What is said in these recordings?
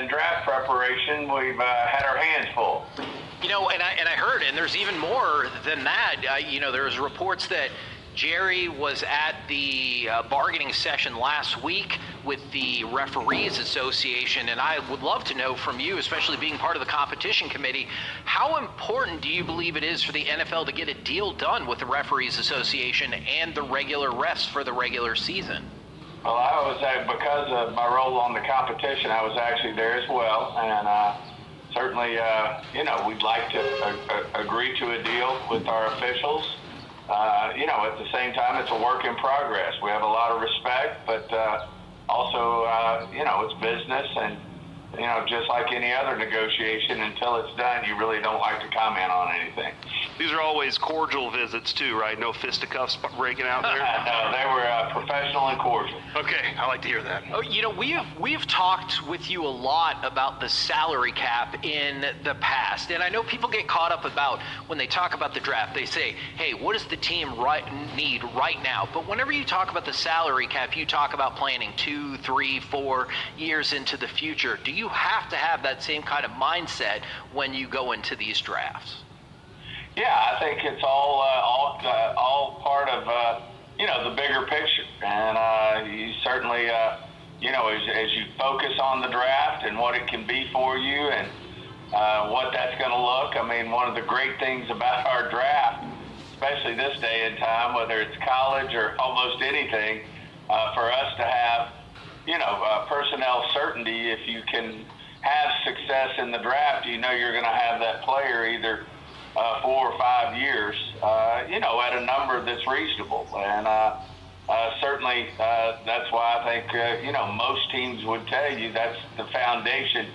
In draft preparation, we've had our hands full. And I heard, and there's even more than that. There's reports that Jerry was at the bargaining session last week with the Referees Association, and I would love to know from you, especially being part of the competition committee, how important do you believe it is for the NFL to get a deal done with the Referees Association and the regular refs for the regular season? Well, I was because of my role on the competition, I was actually there as well, and certainly, we'd like to agree to a deal with our officials. At the same time, it's a work in progress. We have a lot of respect, but also, it's business, and just like any other negotiation, until it's done, you really don't like to comment on anything. These are always cordial visits too, right? No fisticuffs breaking out there? No, they were professional and cordial. Okay, I like to hear that. Oh, we've talked with you a lot about the salary cap in the past, and I know people get caught up about when they talk about the draft. They say, "Hey, what does the team need right now?" But whenever you talk about the salary cap, you talk about planning 2, 3, 4 years into the future. Do you have to have that same kind of mindset when you go into these drafts? Yeah, I think it's all part of the bigger picture, and you certainly as you focus on the draft and what it can be for you and what that's going to look. I mean, one of the great things about our draft, especially this day and time, whether it's college or almost anything, for us to have personnel certainty. If you can have success in the draft, you're going to have that player either 4 or 5 years, at a number that's reasonable. And certainly that's why I think, most teams would tell you that's the foundation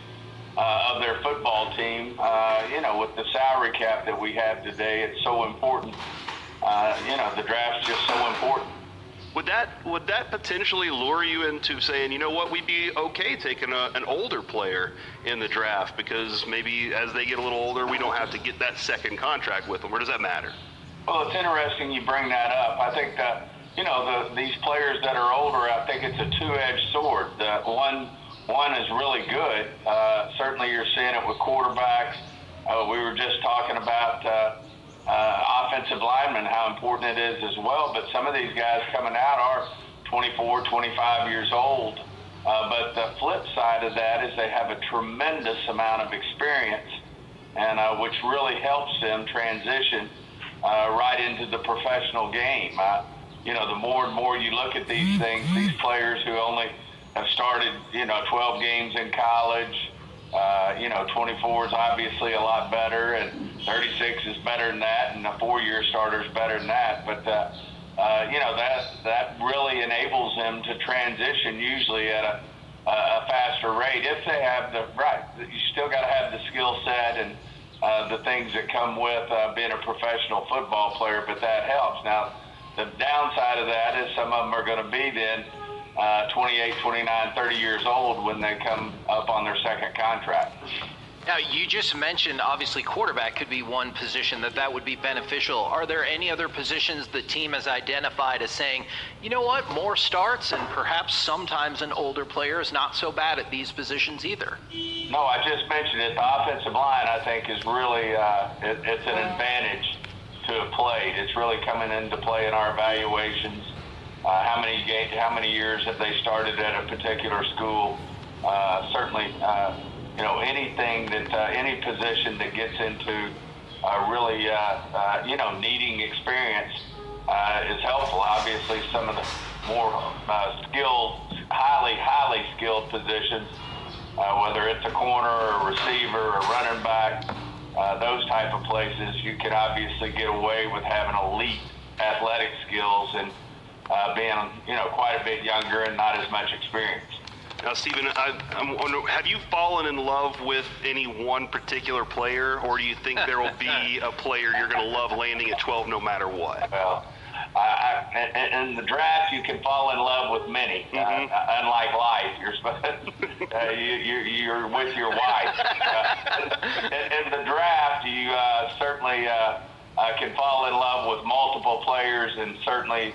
of their football team. With the salary cap that we have today, it's so important. The draft's just so important. Would that potentially lure you into saying, we'd be okay taking an older player in the draft because maybe as they get a little older, we don't have to get that second contract with them, or does that matter? Well, it's interesting you bring that up. I think these players that are older, I think it's a two-edged sword. One is really good. Certainly you're seeing it with quarterbacks. We were just talking about offensive linemen, how important it is as well. But some of these guys coming out are 24, 25 years old. But the flip side of that is they have a tremendous amount of experience, and which really helps them transition right into the professional game. The more and more you look at these things, these players who only have started, 12 games in college, 24 is obviously a lot better, and 36 is better than that, and a 4-year starter is better than that. But, that really enables them to transition usually at a faster rate if they have you still got to have the skill set and the things that come with being a professional football player, but that helps. Now, the downside of that is some of them are going to be then 28, 29, 30 years old when they come up on their second contract. Now, you just mentioned, obviously, quarterback could be one position that would be beneficial. Are there any other positions the team has identified as saying, more starts and perhaps sometimes an older player is not so bad at these positions either? No, I just mentioned it. The offensive line, I think, is really it's an advantage to have played. It's really coming into play in our evaluations. How many years have they started at a particular school? Certainly, anything that any position that gets into really, needing experience is helpful. Obviously, some of the more skilled, highly skilled positions, whether it's a corner or a receiver or running back, those type of places, you can obviously get away with having elite athletic skills and being, quite a bit younger and not as much experience. Now, Stephen, I'm wondering, have you fallen in love with any one particular player, or do you think there will be a player you're going to love landing at 12 no matter what? Well, in the draft, you can fall in love with many. Unlike life, you're with your wife. In the draft, you certainly can fall in love with multiple players, and certainly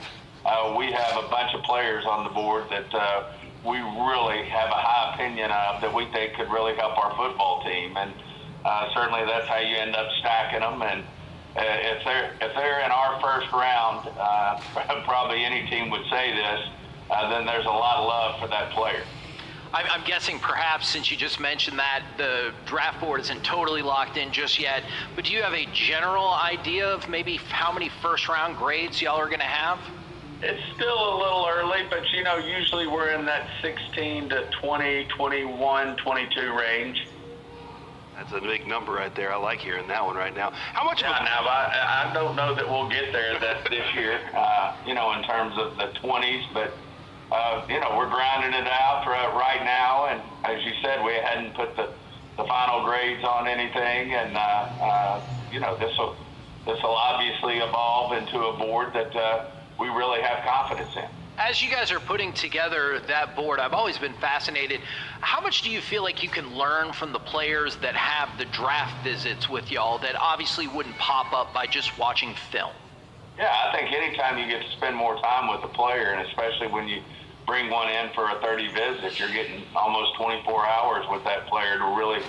we have a bunch of players on the board that we really have a high opinion of that we think could really help our football team. And certainly that's how you end up stacking them. And if they're in our first round, probably any team would say this, then there's a lot of love for that player. I'm guessing perhaps, since you just mentioned that, the draft board isn't totally locked in just yet, but do you have a general idea of maybe how many first-round grades y'all are going to have? It's still a little early, but, usually we're in that 16 to 20, 21, 22 range. That's a big number right there. I like hearing that one right now. How much? I don't know that we'll get there this year, in terms of the 20s, but we're grinding it out right now, and as you said, we hadn't put the final grades on anything, and this will obviously evolve into a board that we really have confidence in. As you guys are putting together that board, I've always been fascinated. How much do you feel like you can learn from the players that have the draft visits with y'all that obviously wouldn't pop up by just watching film? Yeah, I think anytime you get to spend more time with a player, and especially when you bring one in for a 30 visit, you're getting almost 24 hours with that player to really,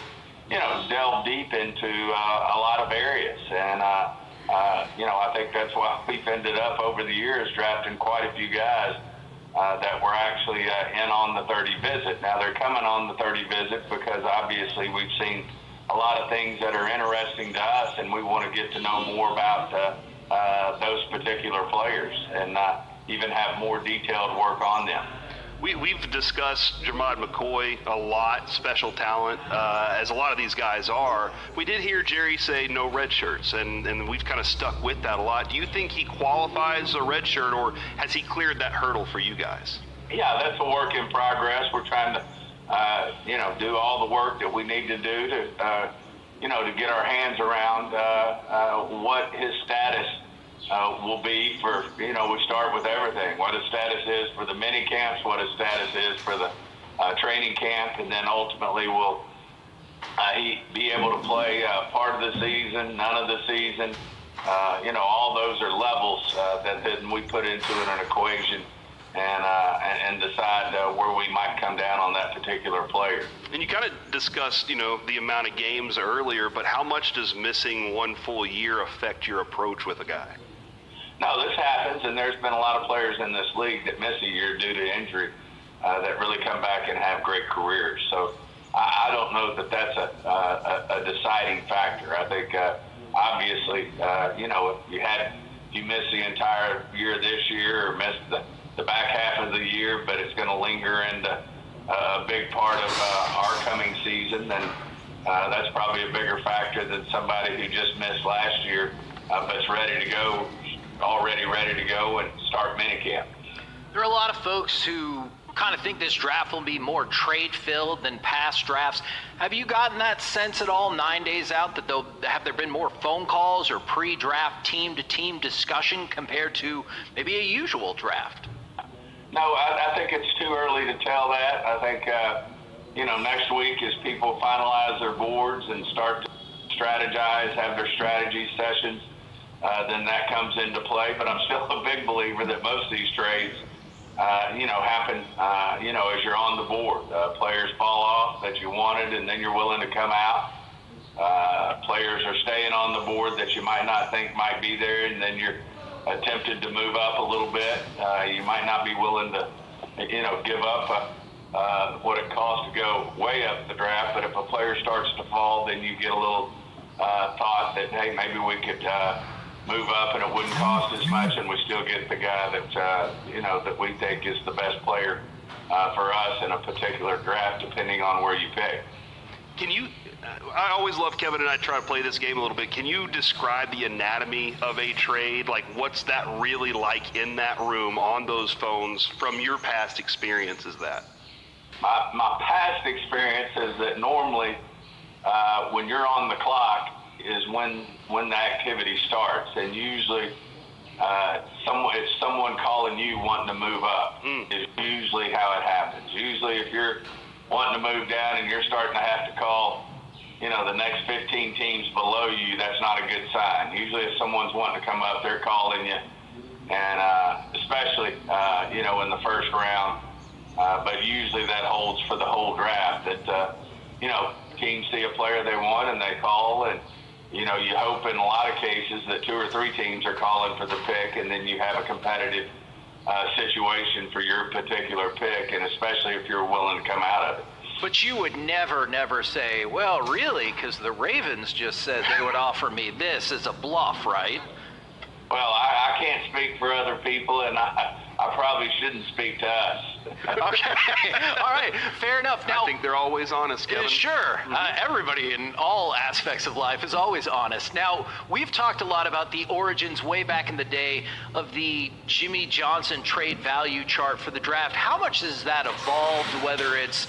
delve deep into a lot of areas. And, I think that's why we've ended up over the years drafting quite a few guys that were actually in on the 30 visit. Now they're coming on the 30 visit because obviously we've seen a lot of things that are interesting to us, and we want to get to know more about those particular players and even have more detailed work on them. We've discussed Jermod McCoy a lot, special talent, as a lot of these guys are. We did hear Jerry say no red shirts, and we've kind of stuck with that a lot. Do you think he qualifies a red shirt, or has he cleared that hurdle for you guys? Yeah, that's a work in progress. We're trying to, do all the work that we need to do to, to get our hands around what his status will be for, we start with everything, what his status is for the mini camps, what his status is for the training camp, and then ultimately will he be able to play part of the season, none of the season. All those are levels that then we put into an equation and decide where we might come down on that particular player. And you kind of discussed, the amount of games earlier, but how much does missing one full year affect your approach with a guy? No, this happens, and there's been a lot of players in this league that miss a year due to injury that really come back and have great careers. So I don't know that that's a deciding factor. I think obviously, if you miss the entire year this year or miss the back half of the year, but it's going to linger into a big part of our coming season, then that's probably a bigger factor than somebody who just missed last year but's already ready to go and start minicamp. There are a lot of folks who kind of think this draft will be more trade-filled than past drafts. Have you gotten that sense at all 9 days out that have there been more phone calls or pre-draft team-to-team discussion compared to maybe a usual draft? No, I think it's too early to tell that. I think, next week as people finalize their boards and start to strategize, have their strategy sessions, then that comes into play. But I'm still a big believer that most of these trades, happen, as you're on the board. Players fall off that you wanted, and then you're willing to come out. Players are staying on the board that you might not think might be there, and then you're attempted to move up a little bit. You might not be willing to, give up what it costs to go way up the draft. But if a player starts to fall, then you get a little thought that, hey, maybe we could move up and it wouldn't cost as much, and we still get the guy that that we think is the best player for us in a particular draft, depending on where you pick. Can you? I always love Kevin and I try to play this game a little bit. Can you describe the anatomy of a trade? Like, what's that really like in that room on those phones from your past experience? Is that? My past experience is that normally when you're on the clock is when the activity starts, and usually it's someone calling you wanting to move up is usually how it happens. Usually if you're wanting to move down and you're starting to have to call the next 15 teams below you, that's not a good sign. Usually if someone's wanting to come up, they're calling you, and especially in the first round, but usually that holds for the whole draft. That teams see a player they want and they call, and you hope in a lot of cases that 2 or 3 teams are calling for the pick, and then you have a competitive situation for your particular pick, and especially if you're willing to come out of it. But you would never say, well, really, because the Ravens just said they would offer me this as a bluff, right? Well, I can't speak for other people, and I probably shouldn't speak to us. Okay. All right. Fair enough. Now, I think they're always honest, Kevin. Sure. Everybody in all aspects of life is always honest. Now, we've talked a lot about the origins way back in the day of the Jimmy Johnson trade value chart for the draft. How much has that evolved, whether it's,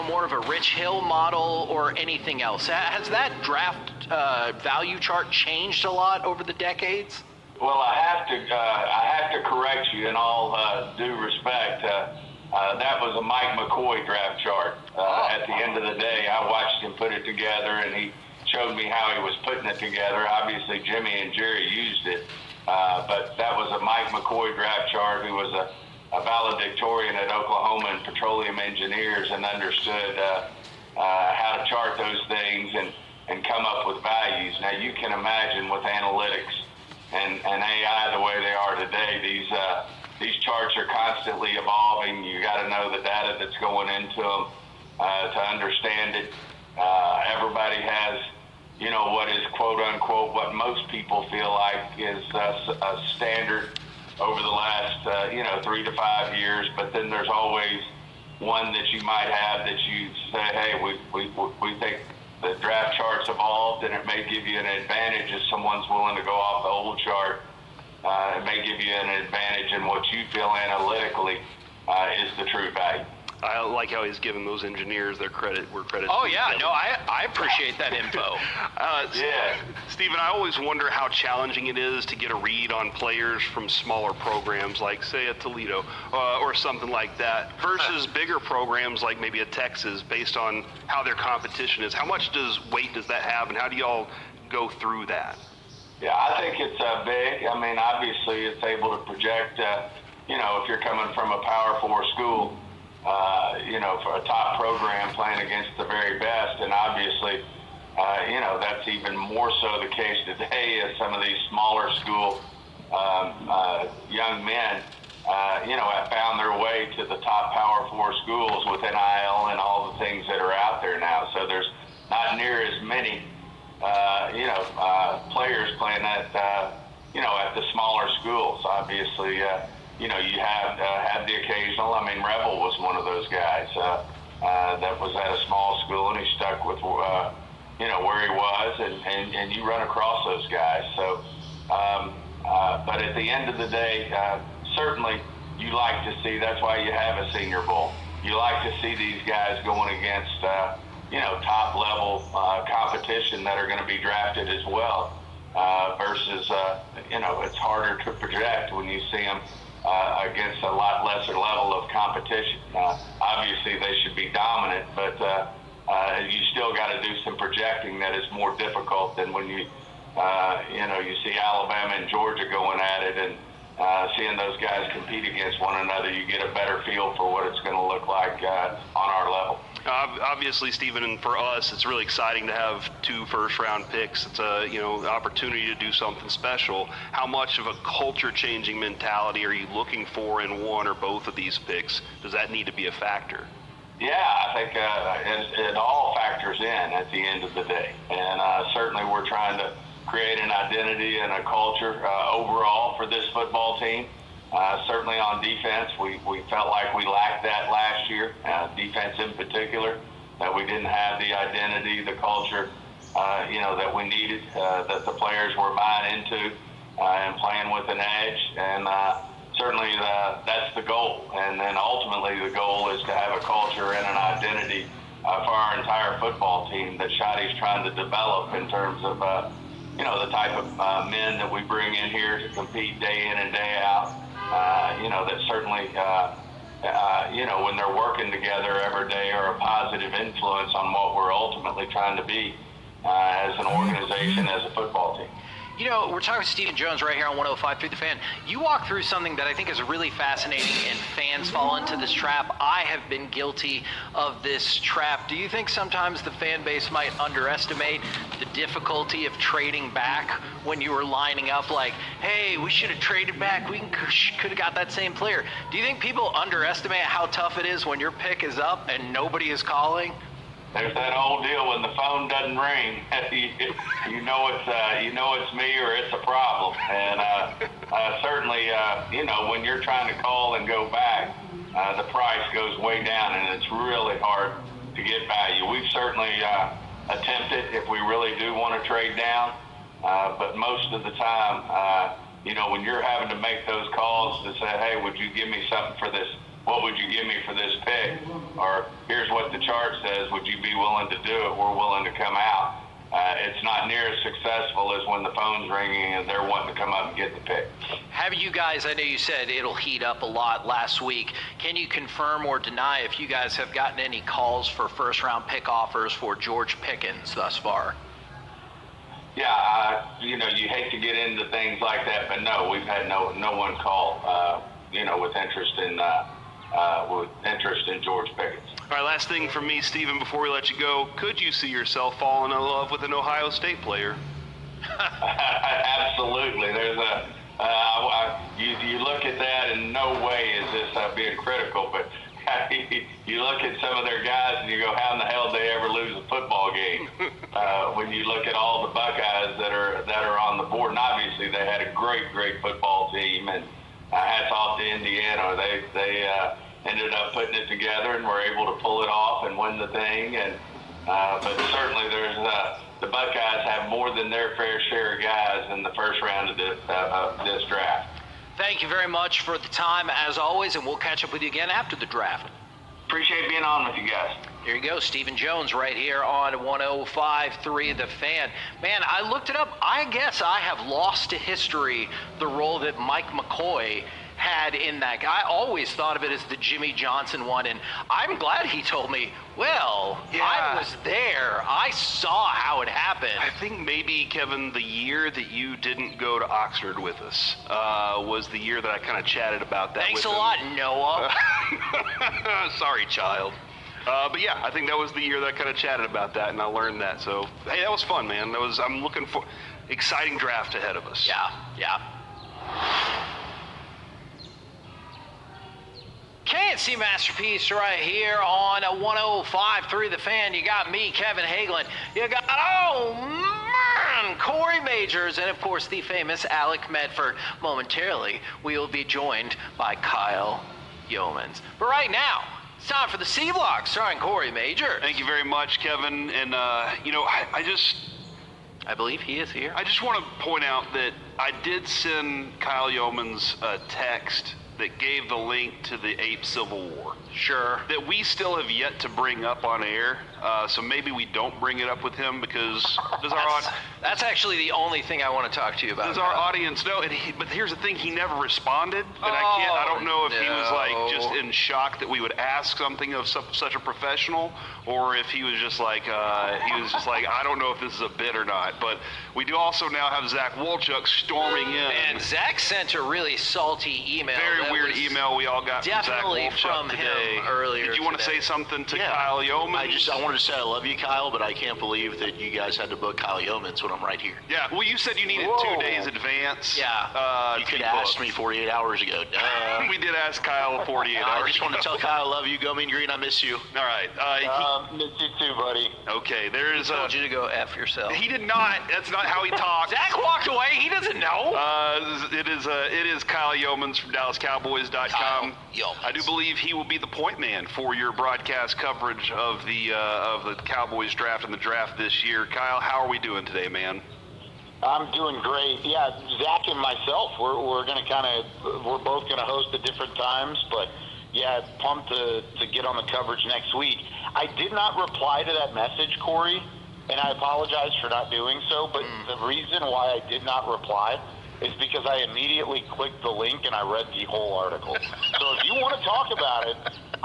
more of a Rich Hill model or anything else? Has that draft value chart changed a lot over the decades? Well, I have to correct you in all due respect. That was a Mike McCoy draft chart. At the end of the day, I watched him put it together, and he showed me how he was putting it together. Obviously, Jimmy and Jerry used it, but that was a Mike McCoy draft chart, who was a valedictorian at Oklahoma and Petroleum Engineers, and understood how to chart those things and come up with values. Now, you can imagine with analytics and AI the way they are today, these charts are constantly evolving. You got to know the data that's going into them to understand it. Everybody has, what is quote unquote what most people feel like is a standard over the last 3 to 5 years. But then there's always one that you might have that you say, hey, we think the draft chart's evolved, and it may give you an advantage if someone's willing to go off the old chart. It may give you an advantage in what you feel analytically is the true value. I like how he's giving those engineers their credit where credit's due. Oh, due. yeah. No, I appreciate that info. Yeah. Stephen, I always wonder how challenging it is to get a read on players from smaller programs like, say, a Toledo or something like that versus bigger programs like maybe a Texas, based on how their competition is. How much weight does that have, and how do y'all go through that? Yeah, I think it's big. I mean, obviously, it's able to project, if you're coming from a Power 4 school, for a top program playing against the very best. And obviously, that's even more so the case today as some of these smaller school young men, have found their way to the top Power 4 schools with NIL and all the things that are out there now. So there's not near as many, players playing at the smaller schools. Obviously, you have the occasional. I mean, Rebel was one of those guys that was at a small school, and he stuck with where he was, and you run across those guys. So, but at the end of the day, certainly you like to see. That's why you have a Senior Bowl. You like to see these guys going against top level competition that are going to be drafted as well. Versus it's harder to project when you see them against a lot lesser level of competition. Obviously, they should be dominant, but you still got to do some projecting that is more difficult than when you see Alabama and Georgia going at it, and seeing those guys compete against one another. You get a better feel for what it's going to look like on our level. Obviously, Stephen, and for us, it's really exciting to have 2 first-round picks. It's a opportunity to do something special. How much of a culture-changing mentality are you looking for in one or both of these picks? Does that need to be a factor? Yeah, I think it all factors in at the end of the day, and certainly we're trying to create an identity and a culture overall for this football team. Certainly on defense, we felt like we lacked that last year, defense in particular, that we didn't have the identity, the culture, that we needed, that the players were buying into and playing with an edge. And certainly that's the goal. And then ultimately the goal is to have a culture and an identity for our entire football team that Shotty's trying to develop in terms of, the type of men that we bring in here to compete day in and day out. That certainly, when they're working together every day, are a positive influence on what we're ultimately trying to be as an organization, as a football team. You know, we're talking to Stephen Jones right here on 105.3 The Fan. You walk through something that I think is really fascinating, and fans fall into this trap. I have been guilty of this trap. Do you think sometimes the fan base might underestimate the difficulty of trading back when you were lining up like, hey, we should have traded back. We could have got that same player. Do you think people underestimate how tough it is when your pick is up and nobody is calling? There's that old deal when the phone doesn't ring, you know it's me or it's a problem. And certainly, when you're trying to call and go back, the price goes way down, and it's really hard to get value. We've certainly attempted if we really do want to trade down, but most of the time, when you're having to make those calls to say, hey, would you give me something for this? What would you give me for this pick? Or here's what the chart says. Would you be willing to do it? We're willing to come out. It's not near as successful as when the phone's ringing and they're wanting to come up and get the pick. Have you guys, I know you said it'll heat up a lot last week. Can you confirm or deny if you guys have gotten any calls for first-round pick offers for George Pickens thus far? Yeah, you hate to get into things like that, but no, we've had no one call, with interest in George Pickens. All right, last thing from me, Stephen, before we let you go. Could you see yourself falling in love with an Ohio State player? Absolutely. There's you look at that, and no way is this being critical, but you look at some of their guys and you go, how in the hell did they ever lose a football game? When you look at all the Buckeyes that are on the board, and obviously they had a great football team, and hats off to Indiana. They ended up putting it together and were able to pull it off and win the thing. And but certainly there's the Buckeyes have more than their fair share of guys in the first round of this draft. Thank you very much for the time, as always, and we'll catch up with you again after the draft. Appreciate being on with you guys. Here you go, Stephen Jones right here on 105.3 The Fan. Man, I looked it up. I guess I have lost to history the role that Mike McCoy had in that. I always thought of it as the Jimmy Johnson one, and I'm glad he told me, well, yeah. I was there. I saw how it happened. I think maybe, Kevin, the year that you didn't go to Oxford with us was the year that I kind of chatted about that Thanks with a him. lot, Noah. Sorry, child. But yeah, I think that was the year that I kind of chatted about that, and I learned that. So, hey, that was fun, man. I'm looking for exciting draft ahead of us. Yeah. KNC Masterpiece right here on 105.3 The Fan. You got me, Kevin Hagelin. You got, Corey Majors, and of course the famous Alec Medford. Momentarily, we will be joined by Kyle Yeomans. But right now, it's time for the C Block, starring Corey Major. Thank you very much, Kevin. And, I believe he is here. I just want to point out that I did send Kyle Yeomans a text that gave the link to the Ape Civil War. Sure. That we still have yet to bring up on air, so maybe we don't bring it up with him because that's actually the only thing I want to talk to you about. Does our audience know? But here's the thing: he never responded, and I don't know if he was like just in shock that we would ask something of such a professional, or if he was just like I don't know if this is a bit or not. But we do also now have Zach Wolchuk storming in. And Zach sent a really salty email. Very weird email we all got from Zach Wolchuk today. Earlier. Did you want to say something to Kyle Yeomans? I wanted to say I love you, Kyle, but I can't believe that you guys had to book Kyle Yeomans when I'm right here. Yeah, well, you said you needed 2 days advance. Yeah. You could have asked me 48 hours ago. We did ask Kyle 48 hours. I just want to tell Kyle I love you. Go Mean Green, I miss you. All right. Miss you too, buddy. Okay, there's I told you to go F yourself. He did not. That's not how he talks. Zach walked away. He doesn't know. It is Kyle Yeomans from DallasCowboys.com. I do believe he will be the point man for your broadcast coverage of the Cowboys draft and the draft this year. Kyle, how are we doing today, man? I'm doing great. Yeah, Zach and myself, we're both gonna host at different times, but yeah, pumped to get on the coverage next week. I did not reply to that message, Corey, and I apologize for not doing so, but the reason why I did not reply is because I immediately clicked the link and I read the whole article. So if you want to talk about it,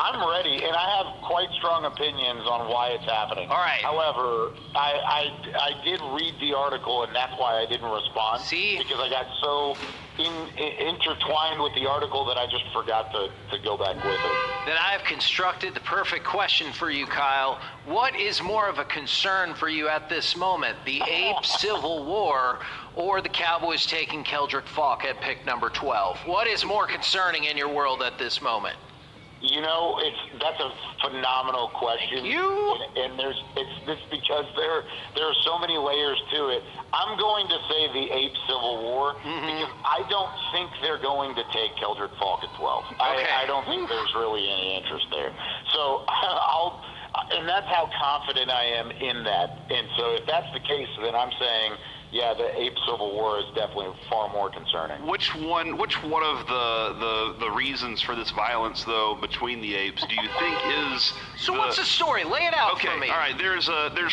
I'm ready, and I have quite strong opinions on why it's happening. All right. However, I did read the article, and that's why I didn't respond. See? Because I got so intertwined with the article that I just forgot to go back with it. Then I have constructed the perfect question for you, Kyle. What is more of a concern for you at this moment, the Ape Civil War or the Cowboys taking Keldrick Falk at pick number 12? What is more concerning in your world at this moment? You know, that's a phenomenal question. And it's because there are so many layers to it. I'm going to say the Ape Civil War because I don't think they're going to take Keldrick Falk at 12. Okay. I don't think there's really any interest there. So and that's how confident I am in that. And so if that's the case, then I'm saying, yeah, the Ape Civil War is definitely far more concerning. Which one of the reasons for this violence, though, between the apes, do you think is? So what's the story? Lay it out for me. All right. There's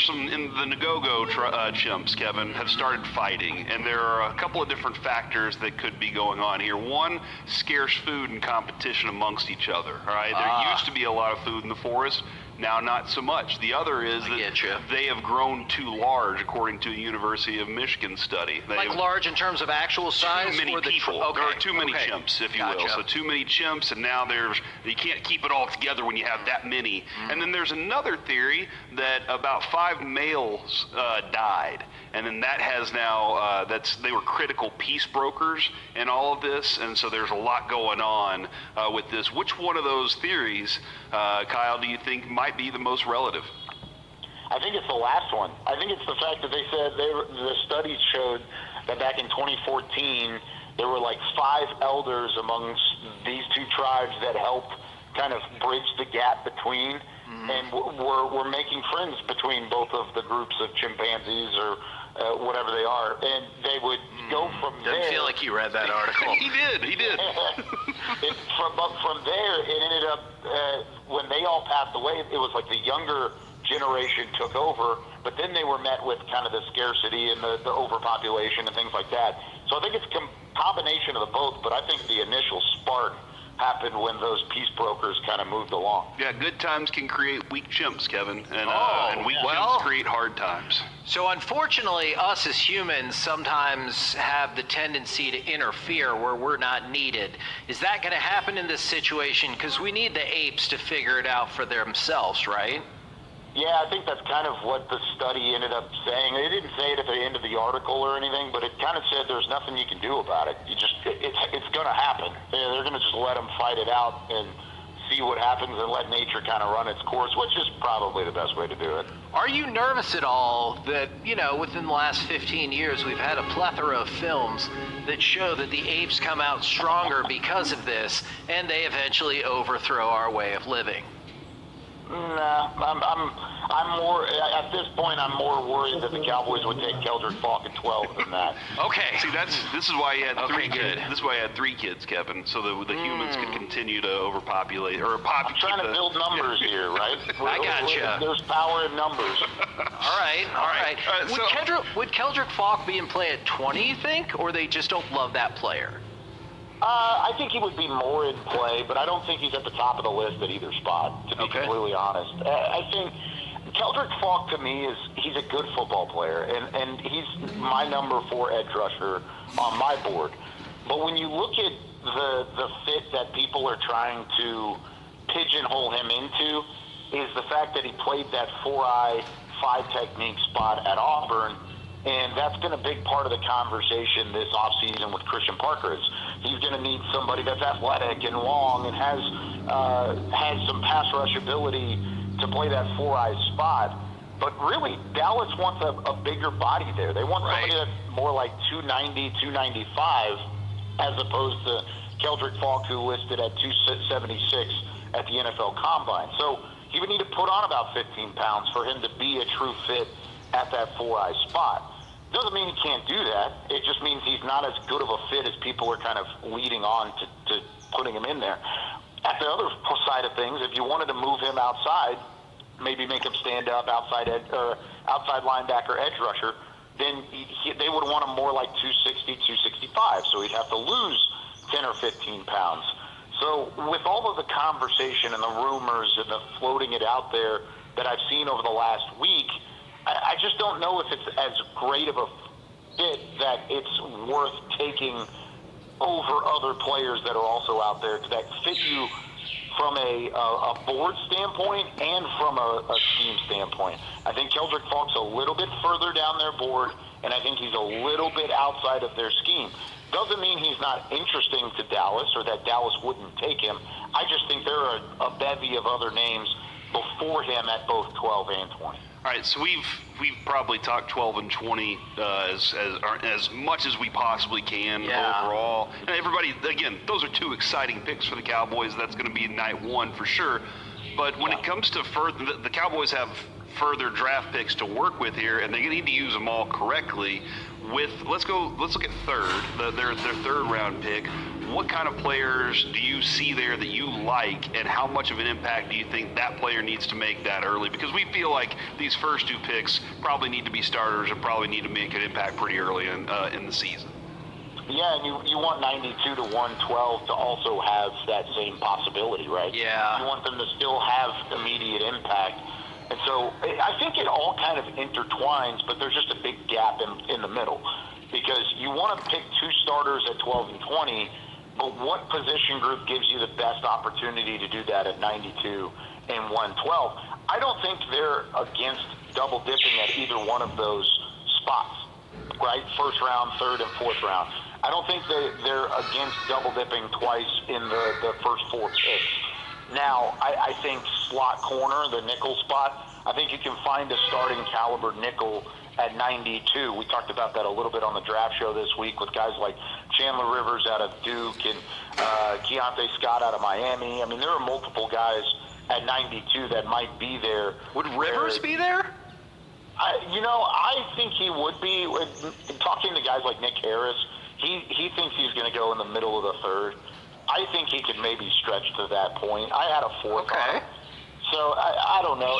some in the Nagogo chimps, Kevin, have started fighting, and there are a couple of different factors that could be going on here. One, scarce food and competition amongst each other. All right. There used to be a lot of food in the forest. Now, not so much. The other is that they have grown too large, according to a University of Michigan study. Large in terms of actual size? Too many people. Okay. There are too many chimps, if you will. So too many chimps, and now you can't keep it all together when you have that many. And then there's another theory that about 5 males died. And then that has now, they were critical peace brokers in all of this. And so there's a lot going on with this. Which one of those theories, Kyle, do you think might be the most relative? I think it's the last one. I think it's the fact that they said the studies showed that back in 2014, there were like 5 elders amongst these two tribes that helped kind of bridge the gap between, and were making friends between both of the groups of chimpanzees or whatever they are, and they would go from there. Doesn't feel like you read that article. He did. But from there, it ended up, when they all passed away, it was like the younger generation took over, but then they were met with kind of the scarcity and the overpopulation and things like that. So I think it's a combination of the both, but I think the initial spark happened when those peace brokers kind of moved along. Yeah, good times can create weak chimps, Kevin, and weak chimps create hard times. So unfortunately, us as humans sometimes have the tendency to interfere where we're not needed. Is that going to happen in this situation? Because we need the apes to figure it out for themselves, right? Yeah, I think that's kind of what the study ended up saying. They didn't say it at the end of the article or anything, but it kind of said there's nothing you can do about it. It's going to happen. They're going to just let them fight it out and see what happens and let nature kind of run its course, which is probably the best way to do it. Are you nervous at all that, within the last 15 years, we've had a plethora of films that show that the apes come out stronger because of this, and they eventually overthrow our way of living? Nah, I'm more, at this point, I'm more worried that the Cowboys would take Keldrick Falk at 12 than that. Okay. See, this is why he had 3 kids. This is why he had 3 kids, Kevin, so that the humans could continue to overpopulate I'm trying to build numbers here, right? I gotcha. There's power in numbers. All right. Would Keldrick Falk be in play at 20, you think, or they just don't love that player? I think he would be more in play, but I don't think he's at the top of the list at either spot, to be completely honest. I think Keldrick Falk, to me, he's a good football player, and he's my number 4 edge rusher on my board. But when you look at the fit that people are trying to pigeonhole him into, is the fact that he played that 4-eye, 5-technique spot at Auburn, and that's been a big part of the conversation this offseason with Christian Parker. He's going to need somebody that's athletic and long and has some pass rush ability to play that 4-eye spot. But really, Dallas wants a bigger body there. They want somebody that's more like 290, 295, as opposed to Keldrick Falk, who listed at 276 at the NFL Combine. So he would need to put on about 15 pounds for him to be a true fit at that 4-eye spot. Doesn't mean he can't do that. It just means he's not as good of a fit as people are kind of leading on to putting him in there. At the other side of things, if you wanted to move him outside, maybe make him stand up outside linebacker edge rusher, then they would want him more like 260, 265. So he'd have to lose 10 or 15 pounds. So with all of the conversation and the rumors and the floating it out there that I've seen over the last week, I just don't know if it's as great of a fit that it's worth taking over other players that are also out there that fit you from a board standpoint and from a scheme standpoint. I think Keldrick Faulk's a little bit further down their board, and I think he's a little bit outside of their scheme. Doesn't mean he's not interesting to Dallas or that Dallas wouldn't take him. I just think there are a bevy of other names before him at both 12 and 20. All right, so we've probably talked 12 and 20 as much as we possibly can overall. And everybody, again, those are two exciting picks for the Cowboys. That's going to be night one for sure. But when it comes to further, the Cowboys have further draft picks to work with here, and they need to use them all correctly. Let's look at their third round pick. What kind of players do you see there that you like, and how much of an impact do you think that player needs to make that early? Because we feel like these first two picks probably need to be starters and probably need to make an impact pretty early in the season. Yeah, and you want 92 to 112 to also have that same possibility, right? Yeah. You want them to still have immediate impact. And so I think it all kind of intertwines, but there's just a big gap in the middle. Because you want to pick two starters at 12 and 20, but what position group gives you the best opportunity to do that at 92 and 112? I don't think they're against double dipping at either one of those spots, right? First round, third, and fourth round. I don't think they're against double dipping twice in the first four picks. Now, I think slot corner, the nickel spot, I think you can find a starting caliber nickel at 92. We talked about that a little bit on the draft show this week with guys like Chandler Rivers out of Duke and Keontae Scott out of Miami. I mean, there are multiple guys at 92 that might be there. Would Rivers be there? I think he would be. Talking to guys like Nick Harris, he thinks he's going to go in the middle of the third. I think he could maybe stretch to that point. I had a fourth on it. So I don't know.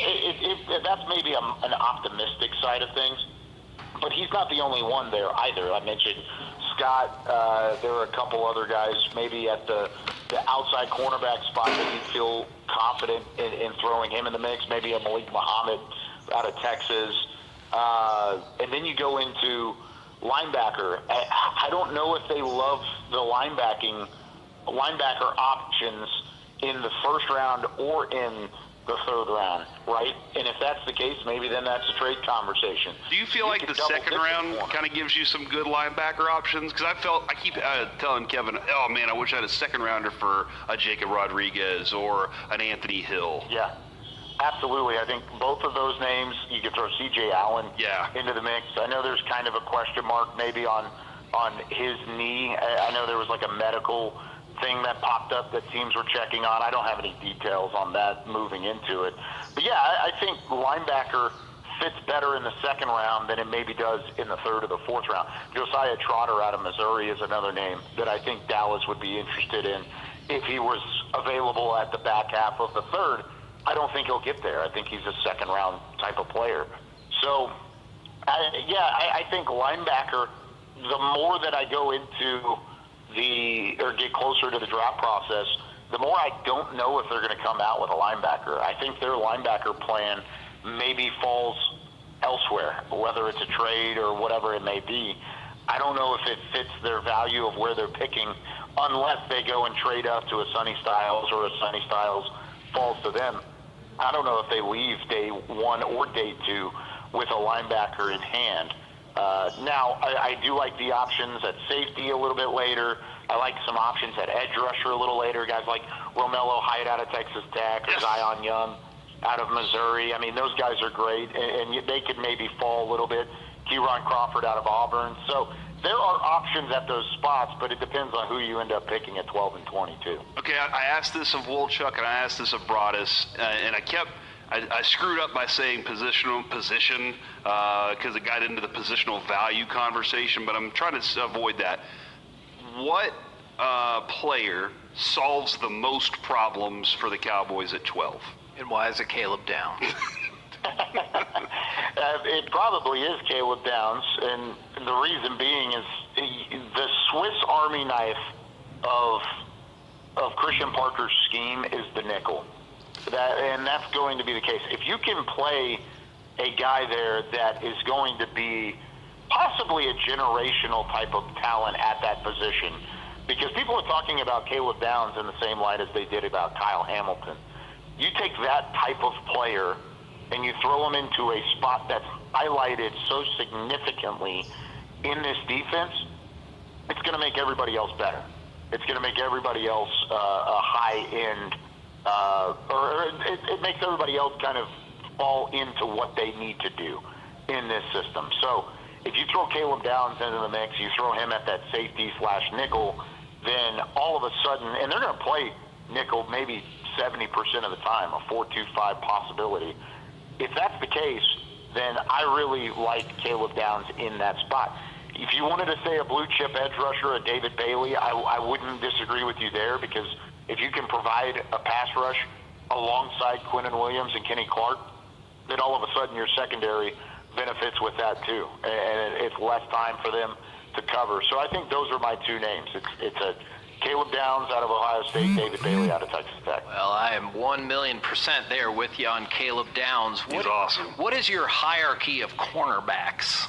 That's maybe an optimistic side of things. But he's not the only one there either. I mentioned Scott. There are a couple other guys maybe at the outside cornerback spot that you feel confident in throwing him in the mix. Maybe a Malik Muhammad out of Texas. And then you go into linebacker. I don't know if they love the linebacker options in the first round or in the third round, right? And if that's the case, maybe then that's a trade conversation. Do you feel like the second round kind of gives you some good linebacker options? Because I keep telling Kevin, oh man, I wish I had a second rounder for a Jacob Rodriguez or an Anthony Hill. Yeah, absolutely. I think both of those names, you could throw C.J. Allen into the mix. I know there's kind of a question mark maybe on his knee. I know there was like a medical thing that popped up that teams were checking on. I don't have any details on that moving into it. But yeah, I think linebacker fits better in the second round than it maybe does in the third or the fourth round. Josiah Trotter out of Missouri is another name that I think Dallas would be interested in if he was available at the back half of the third. I don't think he'll get there. I think he's a second round type of player. So, I think linebacker, the more that I go into or get closer to the draft process, the more I don't know if they're going to come out with a linebacker. I think their linebacker plan maybe falls elsewhere, whether it's a trade or whatever it may be. I don't know if it fits their value of where they're picking unless they go and trade up to a Sonny Styles or a Sonny Styles falls to them. I don't know if they leave day one or day two with a linebacker in hand. Now, I do like the options at safety a little bit later. I like some options at edge rusher a little later. Guys like Romello Height out of Texas Tech or Zion Young out of Missouri. I mean, those guys are great, and they could maybe fall a little bit. Kieron Crawford out of Auburn. So there are options at those spots, but it depends on who you end up picking at 12 and 22. Okay, I asked this of Wolchuk and I asked this of Broadus, and I screwed up by saying position because it got into the positional value conversation, but I'm trying to avoid that. What player solves the most problems for the Cowboys at 12? And why is it Caleb Downs? It probably is Caleb Downs, and the reason being is the Swiss Army knife of of Christian Parker's scheme is the nickel. And that's going to be the case. If you can play a guy there that is going to be possibly a generational type of talent at that position, because people are talking about Caleb Downs in the same light as they did about Kyle Hamilton. You take that type of player and you throw him into a spot that's highlighted so significantly in this defense, it's going to make everybody else better. It's going to make everybody else a high-end, or it makes everybody else kind of fall into what they need to do in this system. So if you throw Caleb Downs into the mix, you throw him at that safety/nickel, then all of a sudden, and they're going to play nickel maybe 70% of the time, a 4-2-5 possibility. If that's the case, then I really like Caleb Downs in that spot. If you wanted to say a blue chip edge rusher, a David Bailey, I wouldn't disagree with you there, because if you can provide a pass rush alongside Quinnen Williams and Kenny Clark, then all of a sudden your secondary benefits with that too, and it's less time for them to cover. So I think those are my two names. It's a Caleb Downs out of Ohio State, David Bailey out of Texas Tech. Well, I am 1,000,000% there with you on Caleb Downs. He's awesome. What is your hierarchy of cornerbacks?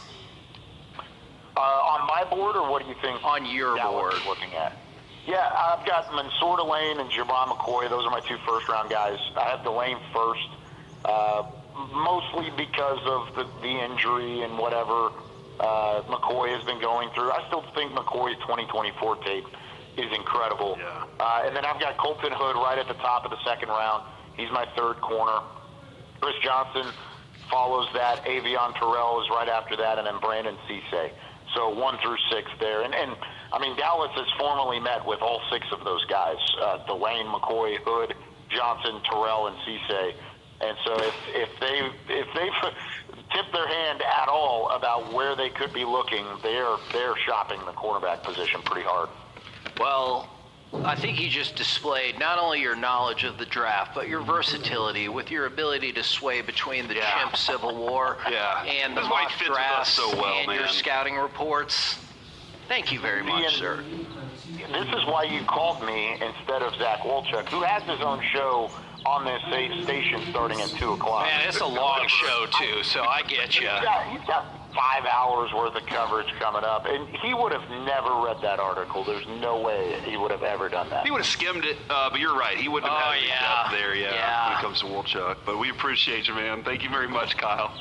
On my board, or what do you think? On your board. Looking at. Yeah, I've got Mansour Delane and Javon McCoy. Those are my two first-round guys. I have Delane first, mostly because of the injury and whatever McCoy has been going through. I still think McCoy's 2024 tape is incredible. Yeah. And then I've got Colton Hood right at the top of the second round. He's my third corner. Chris Johnson follows that. Avion Terrell is right after that, and then Brandon Cisse. So 1 through 6 there. And I mean, Dallas has formally met with all 6 of those guys, Delane, McCoy, Hood, Johnson, Terrell, and Cisse. And so if they tip their hand at all about where they could be looking, they're shopping the cornerback position pretty hard. Well, I think you just displayed not only your knowledge of the draft, but your versatility with your ability to sway between the chimp Civil War and the mock drafts so well, and your scouting reports. Thank you very much, sir. This is why you called me instead of Zach Wolchuk, who has his own show on this station starting at 2 o'clock. Man, it's a long show, too, so I get you. He's got 5 hours worth of coverage coming up, and he would have never read that article. There's no way he would have ever done that. He would have skimmed it, but you're right. He wouldn't have had it up there, when it comes to Wolchuk. But we appreciate you, man. Thank you very much, Kyle.